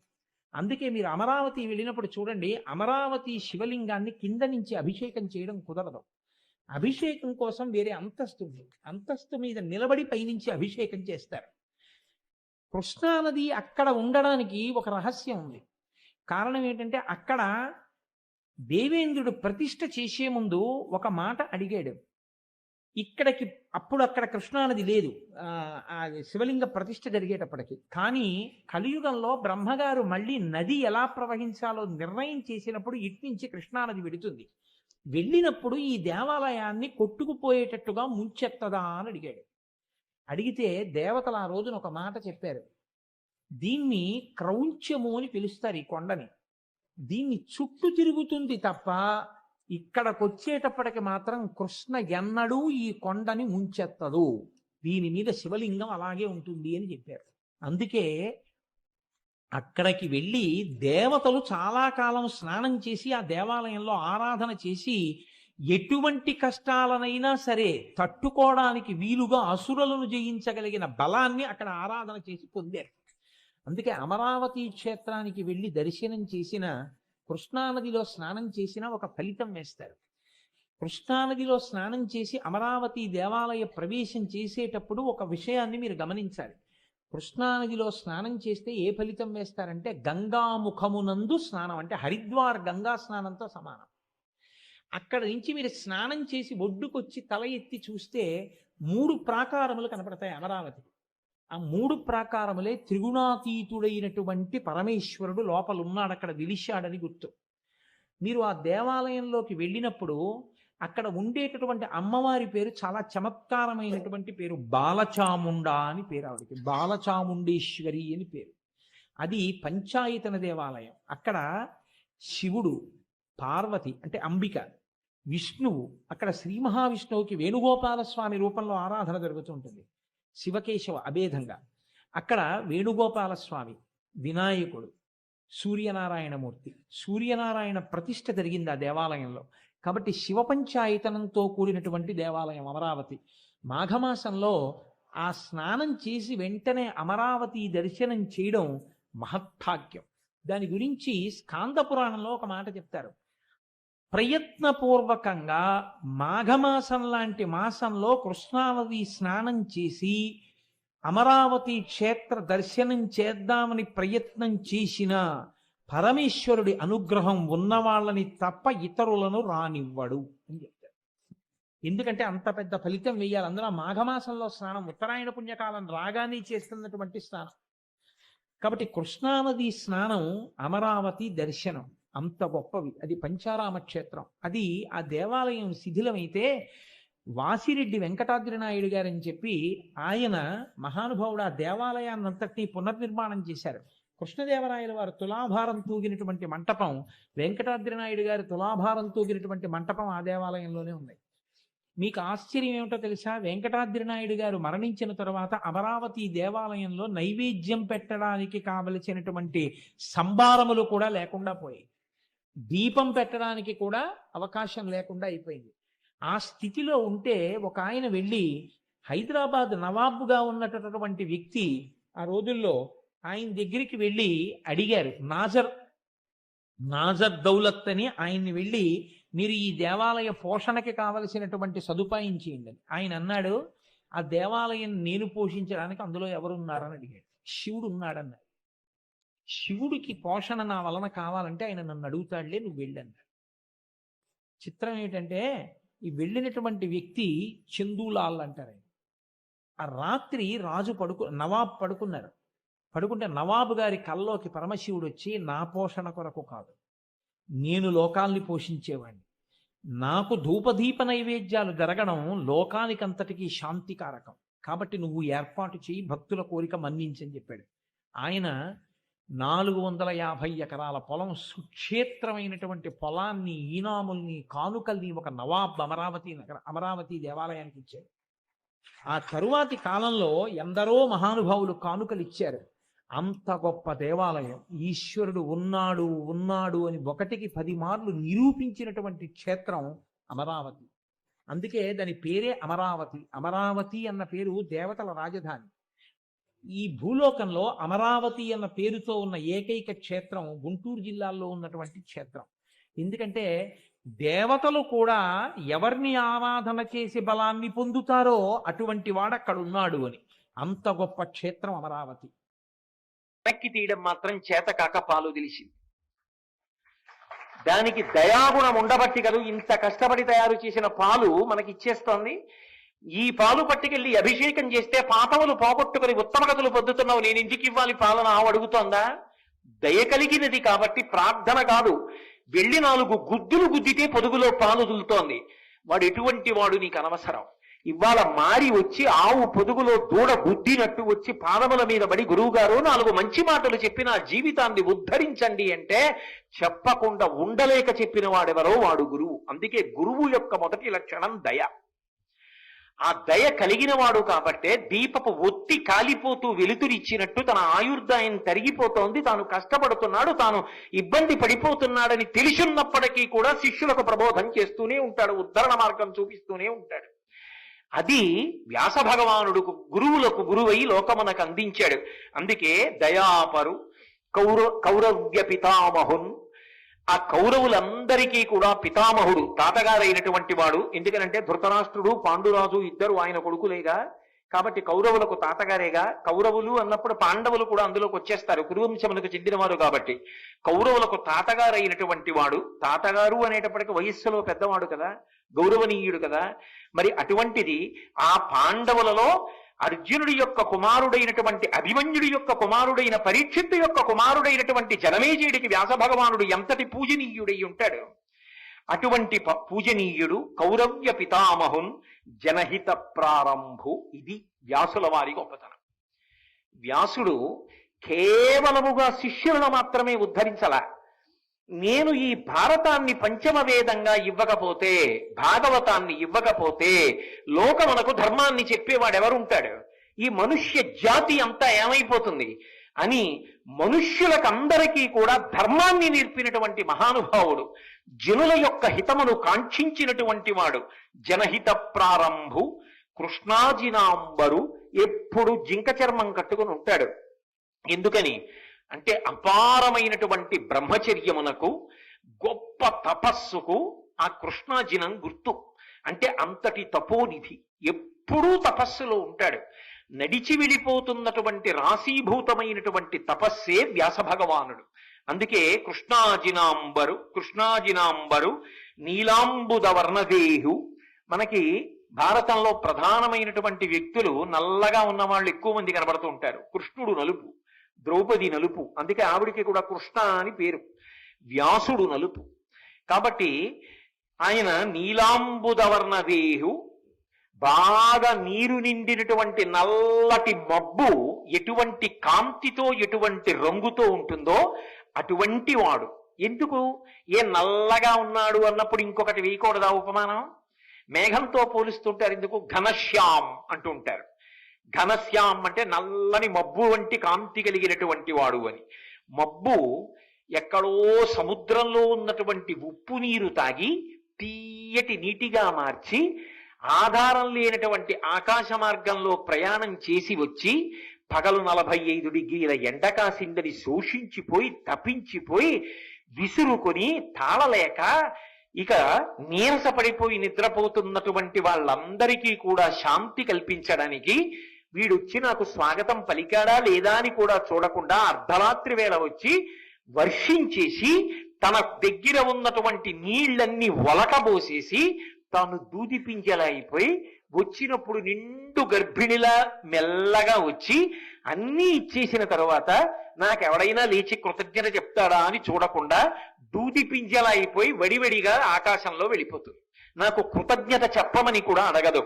అందుకే మీరు అమరావతి వెళ్ళినప్పుడు చూడండి, అమరావతి శివలింగాన్ని కింద నుంచి అభిషేకం చేయడం కుదరదు. అభిషేకం కోసం వేరే అంతస్తు ఉంది. అంతస్తు మీద నిలబడి పైనుంచి అభిషేకం చేస్తారు. కృష్ణానది అక్కడ ఉండడానికి ఒక రహస్యం ఉంది. కారణం ఏంటంటే అక్కడ దేవేంద్రుడు ప్రతిష్ఠ చేసే ముందు ఒక మాట అడిగాడు. ఇక్కడికి అక్కడ కృష్ణానది లేదు, ఆ శివలింగ ప్రతిష్ఠ జరిగేటప్పటికి. కానీ కలియుగంలో బ్రహ్మగారు మళ్ళీ నది ఎలా ప్రవహించాలో నిర్ణయం చేసినప్పుడు ఇట్నుంచి కృష్ణానది వెడుతుంది. వెళ్ళినప్పుడు ఈ దేవాలయాన్ని కొట్టుకుపోయేటట్టుగా ముంచెత్తదా అని అడిగాడు. అడిగితే దేవతలు ఆ రోజున ఒక మాట చెప్పారు, దీన్ని క్రౌంచము అని పిలుస్తారు ఈ కొండని. దీన్ని చుట్టూ తిరుగుతుంది తప్ప ఇక్కడకొచ్చేటప్పటికి మాత్రం కృష్ణ ఎన్నడూ ఈ కొండని ముంచెత్తదు, దీని మీద శివలింగం అలాగే ఉంటుంది అని చెప్పారు. అందుకే అక్కడికి వెళ్ళి దేవతలు చాలా కాలం స్నానం చేసి ఆ దేవాలయంలో ఆరాధన చేసి ఎటువంటి కష్టాలనైనా సరే తట్టుకోవడానికి వీలుగా అసురులను జయించగలిగిన బలాన్ని అక్కడ ఆరాధన చేసి పొందారు. అందుకే అమరావతి క్షేత్రానికి వెళ్ళి దర్శనం చేసిన, కృష్ణానదిలో స్నానం చేసిన ఒక ఫలితం వేస్తారు. కృష్ణానదిలో స్నానం చేసి అమరావతి దేవాలయ ప్రవేశం చేసేటప్పుడు ఒక విషయాన్ని మీరు గమనించాలి. కృష్ణానదిలో స్నానం చేస్తే ఏ ఫలితం వేస్తారంటే గంగాముఖమునందు స్నానం, అంటే హరిద్వార్ గంగా స్నానంతో సమానం. అక్కడ నుంచి మీరు స్నానం చేసి ఒడ్డుకొచ్చి తల ఎత్తి చూస్తే 3 ప్రాకారములు కనపడతాయి అమరావతి. ఆ 3 ప్రాకారములే త్రిగుణాతీతుడైనటువంటి పరమేశ్వరుడు లోపలున్నాడు, అక్కడ నిలిచాడని గుర్తు. మీరు ఆ దేవాలయంలోకి వెళ్ళినప్పుడు అక్కడ ఉండేటటువంటి అమ్మవారి పేరు చాలా చమత్కారమైనటువంటి పేరు, బాలచాముండా అని పేరు. ఆవిడకి బాలచాముండేశ్వరి అని పేరు. అది పంచాయతన దేవాలయం. అక్కడ శివుడు, పార్వతి అంటే అంబిక, విష్ణువు, అక్కడ శ్రీ మహావిష్ణువుకి వేణుగోపాలస్వామి రూపంలో ఆరాధన జరుగుతుంటుంది, శివకేశవ అభేదంగా. అక్కడ వేణుగోపాలస్వామి, వినాయకుడు, సూర్యనారాయణమూర్తి, సూర్యనారాయణ ప్రతిష్ఠ జరిగింది ఆ దేవాలయంలో. కాబట్టి శివ పంచాయతనంతో కూడినటువంటి దేవాలయం అమరావతి. మాఘమాసంలో ఆ స్నానం చేసి వెంటనే అమరావతి దర్శనం చేయడం మహత్భాగ్యం. దాని గురించి స్కాంద పురాణంలో ఒక మాట చెప్తారు. ప్రయత్నపూర్వకంగా మాఘమాసం లాంటి మాసంలో కృష్ణానది స్నానం చేసి అమరావతి క్షేత్ర దర్శనం చేద్దామని ప్రయత్నం చేసిన పరమేశ్వరుడి అనుగ్రహం ఉన్నవాళ్ళని తప్ప ఇతరులను రానివ్వడు అని చెప్తారు. ఎందుకంటే అంత పెద్ద ఫలితం వేయాలి. అందులో మాఘమాసంలో స్నానం ఉత్తరాయణ పుణ్యకాలం రాగానే చేస్తున్నటువంటి స్నానం. కాబట్టి కృష్ణానది స్నానం, అమరావతి దర్శనం అంత గొప్పవి. అది పంచారామ క్షేత్రం. అది ఆ దేవాలయం శిథిలమైతే వాసిరెడ్డి వెంకటాద్రి నాయుడు గారని చెప్పి ఆయన మహానుభావుడు ఆ దేవాలయాన్ని అంతటినీ పునర్నిర్మాణం చేశారు. కృష్ణదేవరాయల వారు తులాభారం తూగినటువంటి మంటపం, వెంకటాద్రి నాయుడు గారి తులాభారం తూగినటువంటి మంటపం ఆ దేవాలయంలోనే ఉంది. మీకు ఆశ్చర్యం ఏమిటో తెలుసా? వెంకటాద్రి నాయుడు గారు మరణించిన తర్వాత అమరావతి దేవాలయంలో నైవేద్యం పెట్టడానికి కావలసినటువంటి సంభారములు కూడా లేకుండా పోయాయి. దీపం పెట్టడానికి కూడా అవకాశం లేకుండా అయిపోయింది. ఆ స్థితిలో ఉంటే ఒక ఆయన వెళ్ళి, హైదరాబాద్ నవాబుగా ఉన్నటువంటి వ్యక్తి ఆ రోజుల్లో ఆయన దగ్గరికి వెళ్ళి అడిగారు. నాజర్ దౌలత్ అని ఆయన్ని వెళ్ళి, మీరు ఈ దేవాలయ పోషణకి కావలసినటువంటి సదుపాయం చేయండి అని. ఆయన అన్నాడు, ఆ దేవాలయం నేను పోషించడానికి అందులో ఎవరున్నారని అడిగాడు. శివుడు ఉన్నాడన్నాడు. శివుడికి పోషణ నా వలన కావాలంటే ఆయన నన్ను అడుగుతాడులే, నువ్వు వెళ్ళన్నాడు. చిత్రం ఏంటంటే, ఈ వెళ్ళినటువంటి వ్యక్తి చందూలాల్ అంటారు. ఆ రాత్రి నవాబ్ పడుకున్నారు. పడుకుంటే నవాబు గారి కల్లోకి పరమశివుడు వచ్చి, నా పోషణ కొరకు కాదు, నేను లోకాల్ని పోషించేవాడిని, నాకు ధూపదీప నైవేద్యాలు జరగడం లోకానికంతటికీ శాంతికారకం, కాబట్టి నువ్వు ఏర్పాటు చేయి, భక్తుల కోరిక మన్నించని చెప్పాడు. ఆయన 450 ఎకరాల పొలం, సుక్షేత్రమైనటువంటి పొలాన్ని, ఈనాముల్ని, కానుకల్ని ఒక నవాబ్ అమరావతి దేవాలయానికి ఇచ్చాడు. ఆ తరువాతి కాలంలో ఎందరో మహానుభావులు కానుకలు ఇచ్చారు. అంత గొప్ప దేవాలయం, ఈశ్వరుడు ఉన్నాడు అని 1కి 10 మార్లు నిరూపించినటువంటి క్షేత్రం అమరావతి. అందుకే దాని పేరే అమరావతి. అమరావతి అన్న పేరు దేవతల రాజధాని. ఈ భూలోకంలో అమరావతి అన్న పేరుతో ఉన్న ఏకైక క్షేత్రం గుంటూరు జిల్లాలో ఉన్నటువంటి క్షేత్రం. ఎందుకంటే దేవతలు కూడా ఎవరిని ఆరాధన చేసి బలాన్ని పొందుతారో అటువంటి వాడు అక్కడ ఉన్నాడు అని. అంత గొప్ప క్షేత్రం అమరావతి. వెనక్కి తీయడం మాత్రం చేత కాక పాలు తెలిసింది. దానికి దయాగుణం ఉండబట్టి కదా ఇంత కష్టపడి తయారు చేసిన పాలు మనకి ఇచ్చేస్తోంది. ఈ పాలు పట్టుకెళ్ళి అభిషేకం చేస్తే పాపములు పోగొట్టుకుని ఉత్తమ గతులు పొందుతున్నావు, నేను ఇంటికి ఇవ్వాలి పాలన అడుగుతోందా? దయ కలిగినది కాబట్టి ప్రార్థన కాదు. వెళ్ళి 4 గుద్దులు గుద్దితే పొదుగులో పాలు దులుతోంది. వాడు ఎటువంటి వాడు నీకు అనవసరం. ఇవాళ మారి వచ్చి ఆవు పొదుగులో దూడ గుద్దినట్టు వచ్చి పాదముల మీద పడి, గురువు గారు 4 మంచి మాటలు చెప్పి నా జీవితాన్ని ఉద్ధరించండి అంటే చెప్పకుండా ఉండలేక చెప్పిన వాడెవరో వాడు గురువు. అందుకే గురువు యొక్క మొదటి లక్షణం దయ. ఆ దయ కలిగిన వాడు కాబట్టే దీపపు ఒత్తి కాలిపోతూ వెలుతురిచ్చినట్టు తన ఆయుర్దాయం తరిగిపోతోంది, తాను కష్టపడుతున్నాడు, తాను ఇబ్బంది పడిపోతున్నాడని తెలిసిన్నప్పటికీ కూడా శిష్యులకు ప్రబోధం చేస్తూనే ఉంటాడు, ఉద్ధరణ మార్గం చూపిస్తూనే ఉంటాడు. అది వ్యాస భగవానుడు గురువులకు గురువై లోకమునకు అందించాడు. అందుకే దయాపరు కౌరవ్య పితామహున్, ఆ కౌరవులందరికీ కూడా పితామహుడు, తాతగారైనటువంటి వాడు. ఎందుకనంటే ధృతరాష్ట్రుడు, పాండురాజు ఇద్దరు ఆయన కొడుకులేగా, కాబట్టి కౌరవులకు తాతగారేగా. కౌరవులు అన్నప్పుడు పాండవులు కూడా అందులోకి వచ్చేస్తారు, కురువంశములకు చెందినవారు కాబట్టి. కౌరవులకు తాతగారైనటువంటి వాడు, తాతగారు అనేటప్పటికీ వయస్సులో పెద్దవాడు కదా, గౌరవనీయుడు కదా. మరి అటువంటిది ఆ పాండవులలో అర్జునుడి యొక్క కుమారుడైనటువంటి అభిమన్యుడి యొక్క కుమారుడైన పరీక్షిత్తు యొక్క కుమారుడైనటువంటి జనమేజయుడికి వ్యాస భగవానుడు ఎంతటి పూజనీయుడై ఉంటాడు. అటువంటి పూజనీయుడు కౌరవ్య పితామహున్ జనహిత ప్రారంభు. ఇది వ్యాసుల వారి గొప్పతనం. వ్యాసుడు కేవలముగా శిష్యులను మాత్రమే ఉద్ధరించలా. నేను ఈ భారతాన్ని పంచమ వేదంగా ఇవ్వకపోతే, భాగవతాన్ని ఇవ్వకపోతే లోకమునకు ధర్మాన్ని చెప్పేవాడెవరుంటాడు? ఈ మనుష్య జాతి అంతా ఏమైపోతుంది అని మనుష్యులకందరికీ కూడా ధర్మాన్ని నేర్పినటువంటి మహానుభావుడు, జనుల యొక్క హితమును కాంక్షించినటువంటి వాడు. జనహిత ప్రారంభు కృష్ణాజినాంబరు. ఎప్పుడు జింక చర్మం కట్టుకుని ఉంటాడు. ఎందుకని అంటే అపారమైనటువంటి బ్రహ్మచర్యమునకు, గొప్ప తపస్సుకు ఆ కృష్ణాజినం గుర్తు. అంటే అంతటి తపోనిధి, ఎప్పుడూ తపస్సులో ఉంటాడు. నడిచి వెళ్ళిపోతున్నటువంటి రాశీభూతమైనటువంటి తపస్సే వ్యాస భగవానుడు. అందుకే కృష్ణాజినాంబరు నీలాంబుద వర్ణదేహు. మనకి భారతంలో ప్రధానమైనటువంటి వ్యక్తులు నల్లగా ఉన్న వాళ్ళు ఎక్కువ మంది కనబడుతూ ఉంటారు. కృష్ణుడు నలుపు, ద్రౌపది నలుపు, అందుకే ఆవిడికి కూడా కృష్ణ అని పేరు. వ్యాసుడు నలుపు. కాబట్టి ఆయన నీలాంబుదవర్ణదేహు, బాగా నీరు నిండినటువంటి నల్లటి మబ్బు ఎటువంటి కాంతితో, ఎటువంటి రంగుతో ఉంటుందో అటువంటి వాడు. ఎందుకు? ఏ నల్లగా ఉన్నాడు అన్నప్పుడు ఇంకొకటి వేయకూడదా ఉపమానం? మేఘంతో పోలుస్తుంటారు ఎందుకు? ఘనశ్యాం అంటూ ఉంటారు. ఘనశ్యాం అంటే నల్లని మబ్బు వంటి కాంతి కలిగినటువంటి వాడు అని. మబ్బు ఎక్కడో సముద్రంలో ఉన్నటువంటి ఉప్పు నీరు తాగి తీయటి నీటిగా మార్చి ఆధారం లేనటువంటి ఆకాశ మార్గంలో ప్రయాణం చేసి వచ్చి పగలు 45 డిగ్రీల ఎండకాసిందని శోషించిపోయి తప్పించిపోయి విసురుకొని తాళలేక ఇక నీరసపడిపోయి నిద్రపోతున్నటువంటి వాళ్ళందరికీ కూడా శాంతి కల్పించడానికి వీడొచ్చి నాకు స్వాగతం పలికాడా లేదా అని కూడా చూడకుండా అర్ధరాత్రి వేళ వచ్చి వర్షించేసి తన దగ్గర ఉన్నటువంటి నీళ్లన్నీ ఒలకబోసేసి తాను దూది పింజలా అయిపోయి వచ్చినప్పుడు నిండు గర్భిణిలా మెల్లగా వచ్చి అన్నీ ఇచ్చేసిన తర్వాత నాకెవడైనా లేచి కృతజ్ఞత చెప్తాడా అని చూడకుండా దూది పింజలా అయిపోయి వడివడిగా ఆకాశంలో వెళ్ళిపోతుంది. నాకు కృతజ్ఞత చెప్పమని కూడా అడగదు.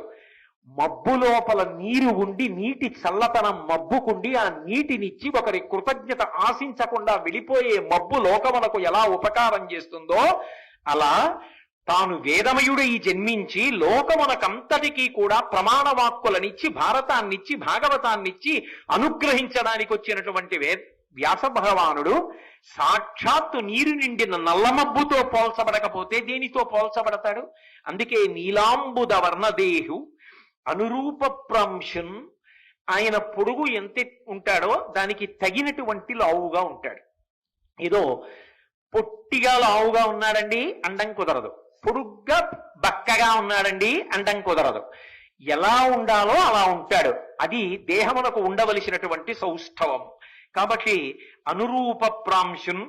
మబ్బు లోపల నీరు ఉండి నీటి చల్లతనం మబ్బుకుండి ఆ నీటినిచ్చి ఒకరి కృతజ్ఞత ఆశించకుండా వెళ్ళిపోయే మబ్బు లోకమునకు ఎలా ఉపకారం చేస్తుందో అలా తాను వేదమయుడై జన్మించి లోకమునకంతటికీ కూడా ప్రమాణవాక్కులనిచ్చి భారతాన్నిచ్చి భాగవతాన్నిచ్చి అనుగ్రహించడానికి వచ్చినటువంటి వ్యాస భగవానుడు సాక్షాత్తు నీరు నిండిన నల్లమబ్బుతో పోల్చబడకపోతే దేనితో పోల్చబడతాడు? అందుకే నీలాంబుద వర్ణదేహు అనురూప ప్రాంశన్. ఆయన పొడుగు ఎంత ఉంటాడో దానికి తగినటువంటి లావుగా ఉంటాడు. ఏదో పొట్టిగా లావుగా ఉన్నాడండి అండం కుదరదు, పొడుగ్గా బక్కగా ఉన్నాడండి అండం కుదరదు. ఎలా ఉండాలో అలా ఉంటాడు. అది దేహమునకు ఉండవలసినటువంటి సౌష్ఠవం. కాబట్టి అనురూప ప్రాంశున్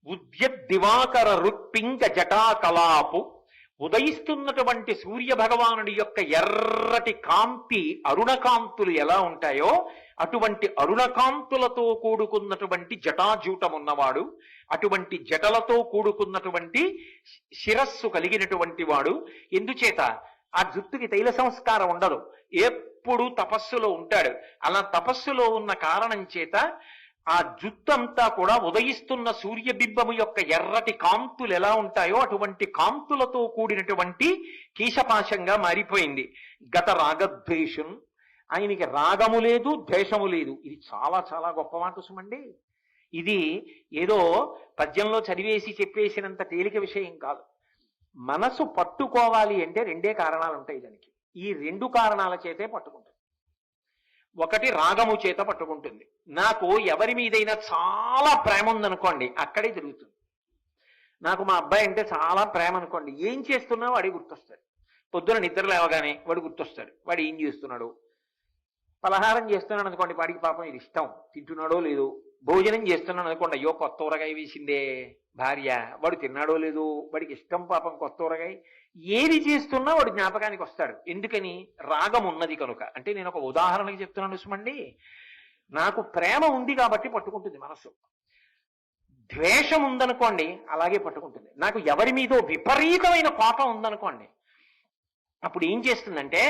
ఉద్యత్ దివాకర రుక్పింగ జటాకలాపు. ఉదయిస్తున్నటువంటి సూర్య భగవానుడి యొక్క ఎర్రటి కాంతి అరుణకాంతులు ఎలా ఉంటాయో అటువంటి అరుణకాంతులతో కూడుకున్నటువంటి జటాజూటమున్నవాడు, అటువంటి జటలతో కూడుకున్నటువంటి శిరస్సు కలిగినటువంటి వాడు. ఎందుచేత ఆ జుట్టుకి తైల సంస్కారం ఉండదు, ఎప్పుడు తపస్సులో ఉంటాడు. అలా తపస్సులో ఉన్న కారణం చేత ఆ జుత్తంతా కూడా ఉదయిస్తున్న సూర్యబింబము యొక్క ఎర్రటి కాంతులు ఎలా ఉంటాయో అటువంటి కాంతులతో కూడినటువంటి కేశపాశంగా మారిపోయింది. గత రాగద్వేషం, ఆయనకి రాగము లేదు ద్వేషము లేదు. ఇది చాలా చాలా గొప్ప మాట సుమండి. ఇది ఏదో పద్యంలో చదివేసి చెప్పేసినంత తేలిక విషయం కాదు. మనసు పట్టుకోవాలి అంటే రెండే కారణాలు ఉంటాయి దానికి. ఈ రెండు కారణాల చేతే పట్టుకుంటుంది. ఒకటి రాగము చేత పట్టుకుంటుంది. నాకు ఎవరి మీదైనా చాలా ప్రేమ ఉందనుకోండి అక్కడే తిరుగుతుంది. నాకు మా అబ్బాయి అంటే చాలా ప్రేమ అనుకోండి, ఏం చేస్తున్నా వాడి గుర్తొస్తాడు. పొద్దున నిద్ర లేవగానే వాడు గుర్తొస్తాడు. వాడు ఏం చేస్తున్నాడు? పలహారం చేస్తున్నాడు అనుకోండి, వాడికి పాపం ఇది ఇష్టం, తింటున్నాడో లేదో. భోజనం చేస్తున్నాడు అనుకోండి, అయ్యో కొత్త ఊరగాయ వేసిందే భార్య, వాడు తిన్నాడో లేదో, వాడికి ఇష్టం పాపం కొత్త ఊరగాయ. ఏది చేస్తున్నా వాడు జ్ఞాపకానికి వస్తాడు. ఎందుకని? రాగం ఉన్నది కనుక. అంటే నేను ఒక ఉదాహరణకి చెప్తున్నాను సుమండి. నాకు ప్రేమ ఉంది కాబట్టి పట్టుకుంటుంది మనసు. ద్వేషం ఉందనుకోండి అలాగే పట్టుకుంటుంది. నాకు ఎవరి మీదో విపరీతమైన కోపం ఉందనుకోండి, అప్పుడు ఏం చేస్తుందంటే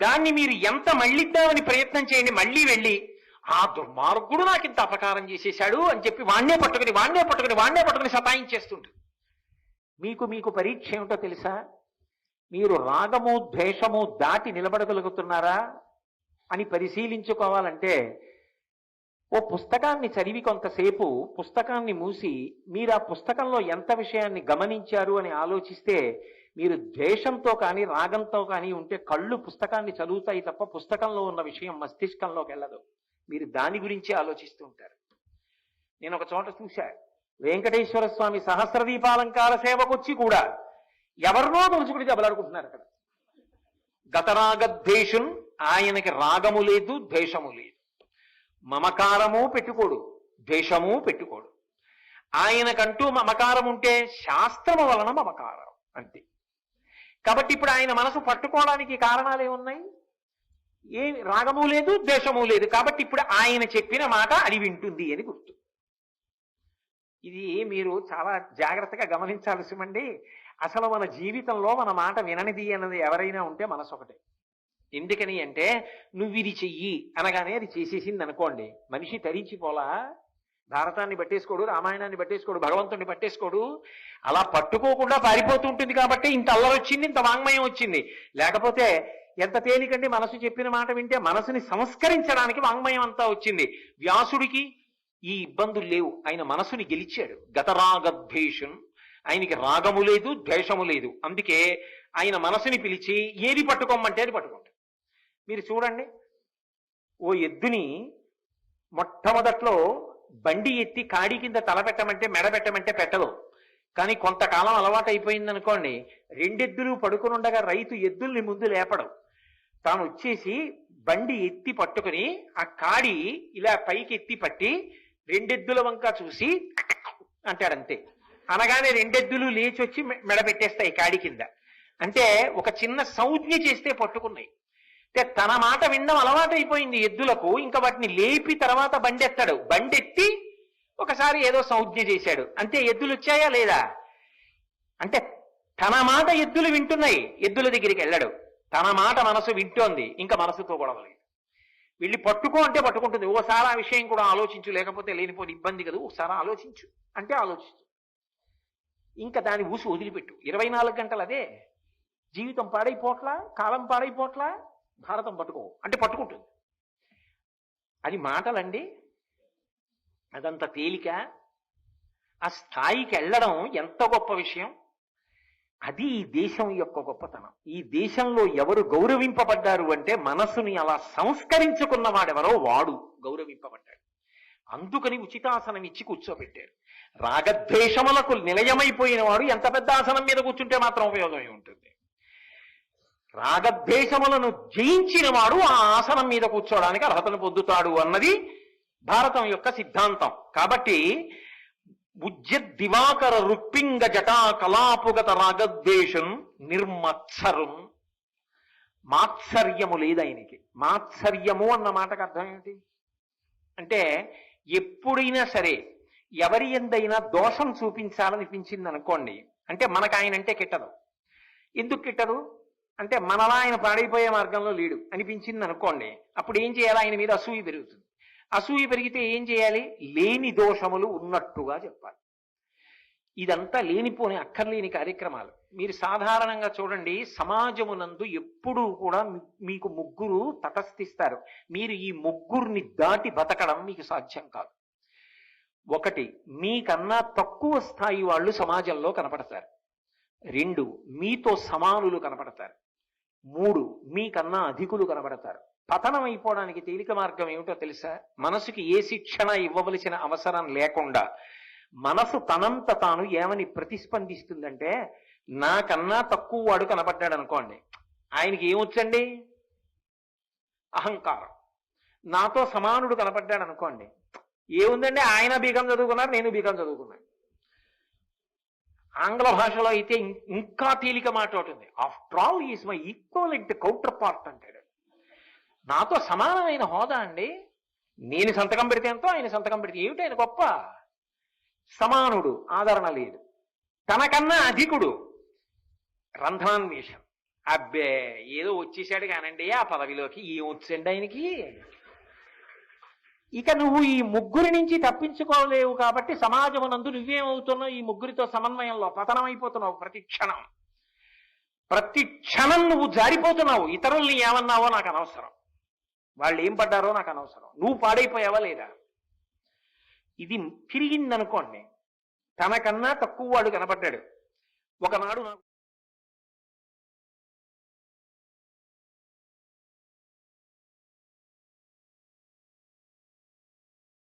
దాన్ని మీరు ఎంత మళ్ళిద్దామని ప్రయత్నం చేయండి, మళ్ళీ వెళ్ళి ఆ దుర్మార్గుడు నాకు ఇంత అపకారం చేసేశాడు అని చెప్పి వాణ్ణే పట్టుకుని సతాయించేస్తుంటుంది. మీకు పరీక్ష ఏమిటో తెలుసా? మీరు రాగము ద్వేషము దాటి నిలబడగలుగుతున్నారా అని పరిశీలించుకోవాలంటే ఓ పుస్తకాన్ని చదివి కొంతసేపు పుస్తకాన్ని మూసి మీరు ఆ పుస్తకంలో ఎంత విషయాన్ని గమనించారు అని ఆలోచిస్తే, మీరు ద్వేషంతో కానీ రాగంతో కానీ ఉంటే కళ్ళు పుస్తకాన్ని చదువుతాయి తప్ప పుస్తకంలో ఉన్న విషయం మస్తిష్కంలోకి వెళ్ళదు. మీరు దాని గురించి ఆలోచిస్తూ ఉంటారు. నేను ఒక చోట చూశా, వెంకటేశ్వర స్వామి సహస్రదీపాలంకార సేవకొచ్చి కూడా ఎవరినో తలుచుకుని దెబ్బలాడుకుంటున్నారు అక్కడ. గతరాగద్వేషం, ఆయనకి రాగము లేదు ద్వేషము లేదు, మమకారము పెట్టుకోడు ద్వేషము పెట్టుకోడు. ఆయనకంటూ మమకారం ఉంటే శాస్త్రము వలన మమకారం అంతే. కాబట్టి ఇప్పుడు ఆయన మనసు పట్టుకోవడానికి కారణాలు ఏమున్నాయి? ఏ రాగము లేదు ద్వేషము లేదు. కాబట్టి ఇప్పుడు ఆయన చెప్పిన మాట అది వింటుంది అని గుర్తు. ఇది మీరు చాలా జాగ్రత్తగా గమనించాల్సిమండి. అసలు మన జీవితంలో మన మాట విననిది అన్నది ఎవరైనా ఉంటే మనసు ఒకటే. ఎందుకని అంటే నువ్వు ఇది చెయ్యి అనగానే అది చేసేసింది అనుకోండి, మనిషి తరించిపోలా. భారతాన్ని పట్టేసుకోడు, రామాయణాన్ని పట్టేసుకోడు, భగవంతుడిని పట్టేసుకోడు. అలా పట్టుకోకుండా పారిపోతూ ఉంటుంది కాబట్టి ఇంత అల్లరి వచ్చింది, ఇంత వాంగ్మయం వచ్చింది. లేకపోతే ఎంత తేలికండి, మనసు చెప్పిన మాట వింటే మనసుని సంస్కరించడానికి వాంగ్మయం అంతా వచ్చింది. వ్యాసుడికి ఈ ఇబ్బందులు లేవు, ఆయన మనసుని గెలిచాడు. గతరాగద్వేషం, ఆయనకి రాగము లేదు, ద్వేషము లేదు. అందుకే ఆయన మనసుని పిలిచి ఏది పట్టుకోమంటే అది పట్టుకుంటాడు. మీరు చూడండి, ఓ ఎద్దుని మొట్టమొదట్లో బండి ఎత్తి కాడి కింద తల పెట్టమంటే, మెడ పెట్టమంటే పెట్టదు. కానీ కొంతకాలం అలవాటు అయిపోయింది అనుకోండి, రెండెద్దులు పడుకునుండగా రైతు ఎద్దుల్ని ముందు లేపడం, తాను వచ్చేసి బండి ఎత్తి పట్టుకుని ఆ కాడి ఇలా పైకి ఎత్తి పట్టి రెండెద్దుల వంక చూసి అంటాడంతే. అనగానే రెండెద్దులు లేచి వచ్చి మెడ పెట్టేస్తాయి కాడి కింద. అంటే ఒక చిన్న సంజ్ఞ చేస్తే పట్టుకున్నాయి. అంటే తన మాట వినడం అలవాటు అయిపోయింది ఎద్దులకు. ఇంకా వాటిని లేపి తర్వాత బండెత్తాడు. బండెత్తి ఒకసారి ఏదో సంజ్ఞ చేశాడు, అంతే. ఎద్దులు వచ్చాయా లేదా? అంటే తన మాట ఎద్దులు వింటున్నాయి, ఎద్దుల దగ్గరికి వెళ్ళాడు. తన మాట మనసు వింటోంది, ఇంకా మనసుతో గొడవలేదు. వెళ్ళి పట్టుకో అంటే పట్టుకుంటుంది. ఓసారి ఆ విషయం కూడా ఆలోచించు, లేకపోతే లేనిపోని ఇబ్బంది కదా, ఒకసారి ఆలోచించు అంటే ఆలోచించు. ఇంకా దాని ఊసి వదిలిపెట్టు. 24 గంటలు అదే. జీవితం పాడైపోట్లా, కాలం పాడైపోట్లా, భారతం పట్టుకో అంటే పట్టుకుంటుంది. అది మాటలండి, అదంత తేలిక. ఆ స్థాయికి వెళ్ళడం ఎంత గొప్ప విషయం. అది ఈ దేశం యొక్క గొప్పతనం. ఈ దేశంలో ఎవరు గౌరవింపబడ్డారు అంటే, మనసుని అలా సంస్కరించుకున్నవాడెవరో వాడు గౌరవింపబడ్డాడు. అందుకని ఉచితాసనం ఇచ్చి కూర్చోబెట్టారు. రాగద్వేషములకు నిలయమైపోయిన వాడు ఎంత పెద్ద ఆసనం మీద కూర్చుంటే మాత్రం ఉపయోగమే ఉంటుంది. రాగద్వేషములను జయించిన వాడు ఆ ఆసనం మీద కూర్చోవడానికి అర్హతను పొందుతాడు అన్నది భారతం యొక్క సిద్ధాంతం. కాబట్టి ఉజ్జద్దివాకర రుక్పింగ జటా కలాపుగత రాగద్వేషం నిర్మత్సరం. మాత్సర్యము లేదు ఆయనకి. మాత్సర్యము అన్న మాటకు అర్థం ఏమిటి అంటే, ఎప్పుడైనా సరే ఎవరి ఎందైనా దోషం చూపించాలనిపించింది అనుకోండి, అంటే మనకు ఆయన అంటే కిట్టదు. ఎందుకు కిట్టదు అంటే, మనలా ఆయన పాడైపోయే మార్గంలో లేడు అనిపించింది అనుకోండి, అప్పుడు ఏం చేయాలి? ఆయన మీద అసూయ పెరుగుతుంది. అసూయ పెరిగితే ఏం చేయాలి? లేని దోషములు ఉన్నట్టుగా చెప్పాలి. ఇదంతా లేనిపోని అక్కర్లేని కార్యక్రమాలు. మీరు సాధారణంగా చూడండి, సమాజమునందు ఎప్పుడూ కూడా మీకు ముగ్గురు తటస్థిస్తారు. మీరు ఈ ముగ్గురిని దాటి బతకడం మీకు సాధ్యం కాదు. ఒకటి, మీకన్నా తక్కువ స్థాయి వాళ్ళు సమాజంలో కనపడతారు. 2, మీతో సమానులు కనపడతారు. 3, మీకన్నా అధికులు కనబడతారు. పతనం అయిపోవడానికి తేలిక మార్గం ఏమిటో తెలుసా? మనసుకి ఏ శిక్షణ ఇవ్వవలసిన అవసరం లేకుండా మనసు తనంత తాను ఏమని ప్రతిస్పందిస్తుందంటే, నాకన్నా తక్కువ వాడు కనపడ్డాడు అనుకోండి, ఆయనకి ఏమొచ్చండి? అహంకారం. నాతో సమానుడు కనపడ్డాడు అనుకోండి, ఏముందండి? ఆయన బీకాం చదువుకున్నారు, నేను బీకాం చదువుకున్నాను. ఆంగ్ల భాషలో అయితే ఇంకా తేలిక మాట ఉంటుంది. After all is my equivalent counter part అంటాడు. నాతో సమానమైన హోదా అండి. నేను సంతకం పెడితే ఎంతో, ఆయన సంతకం పెడితే ఏమిటి? ఆయన గొప్ప. సమానుడు, ఆదరణ లేదు. తనకన్నా అధికుడు, రంధ్రాన్వేషం. అబ్బే ఏదో వచ్చేసాడు కానండి ఆ పదవిలోకి, ఏమొచ్చండి ఆయనకి? ఇక నువ్వు ఈ ముగ్గురి నుంచి తప్పించుకోలేవు కాబట్టి సమాజమునందు నువ్వేమవుతున్నావు? ఈ ముగ్గురితో సమన్వయంలో పతనం అయిపోతున్నావు. ప్రతి క్షణం నువ్వు జారిపోతున్నావు. ఇతరుల్ని ఏమన్నావో నాకు అనవసరం, వాళ్ళు ఏం పడ్డారో నాకు అనవసరం, నువ్వు పాడైపోయావా లేదా? ఇది తిరిగిందనుకోండి, తనకన్నా తక్కువ వాడు కనపడ్డాడు. ఒకనాడు నాకు